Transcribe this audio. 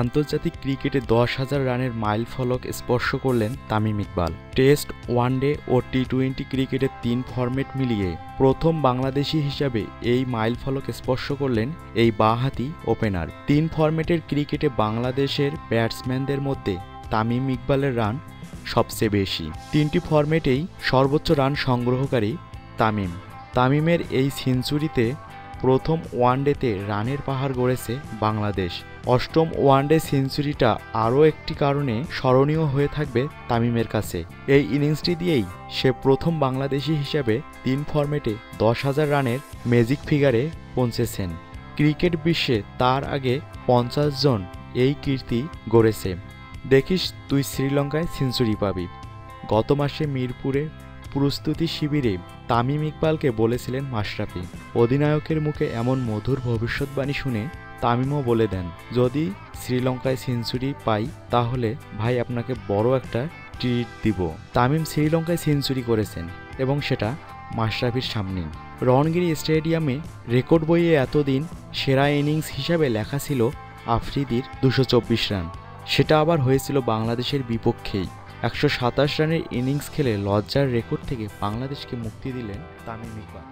আন্তর্জাতিক ক্রিকেটে 10,000 রানের মাইলফলক স্পর্শ করলেন তামিম ইকবাল। টেস্ট, ওয়ানডে ও টি-20 ক্রিকেটের 3 ফরম্যাট মিলিয়ে প্রথম বাংলাদেশি হিসাবে এই মাইলফলক স্পর্শ করলেন এই বাঁহাতি ওপেনার। 3 ফরম্যাটের ক্রিকেটে বাংলাদেশের ব্যাটসম্যানদের মধ্যে তামিম ইকবালের রান সবচেয়ে বেশি। 3টি ফরম্যাটেই সর্বোচ্চ রান সংগ্রহকারী তামিমের এই সেঞ্চুরিতে প্রথম ওয়ানডেতে রানের পাহাড় গড়েছে বাংলাদেশ। অষ্টম ওয়ানডে সেঞ্চুরিটা আরও একটি কারণে স্মরণীয় হয়ে থাকবে তামিমের কাছে। এই ইনিংসটি দিয়েই সে প্রথম বাংলাদেশি হিসেবে 3 ফরম্যাটে 10,000 রানের ম্যাজিক ফিগারে পৌঁছেছেন। ক্রিকেট বিশ্বে তার আগে 50 জন এই কীর্তি গড়েছে। দেখিস তুই শ্রীলঙ্কায় সেঞ্চুরি পাবি। গত মাসে মিরপুরে প্রস্তুতি শিবিরে তামিম ইকবালকে বলেছিলেন মাশরাফি। অধিনায়কের মুখে এমন মধুর ভবিষ্যৎবাণী শুনে তামিমও বলে দেন, যদি শ্রীলঙ্কায় সেঞ্চুরি পাই তাহলে ভাই আপনাকে বড় একটা ট্রিট দিব। তামিম শ্রীলঙ্কায় সেঞ্চুরি করেছেন এবং সেটা মাশরাফির সামনেই। রণগিরি স্টেডিয়ামে রেকর্ড বইয়ে এতদিন সেরা ইনিংস হিসাবে লেখা ছিল আফ্রিদির 224 রান। সেটা আবার হয়েছিল বাংলাদেশের বিপক্ষেই। 127 রানের ইনিংস খেলে লজ্জার রেকর্ড থেকে বাংলাদেশকে মুক্তি দিলেন তামিম ইকবাল।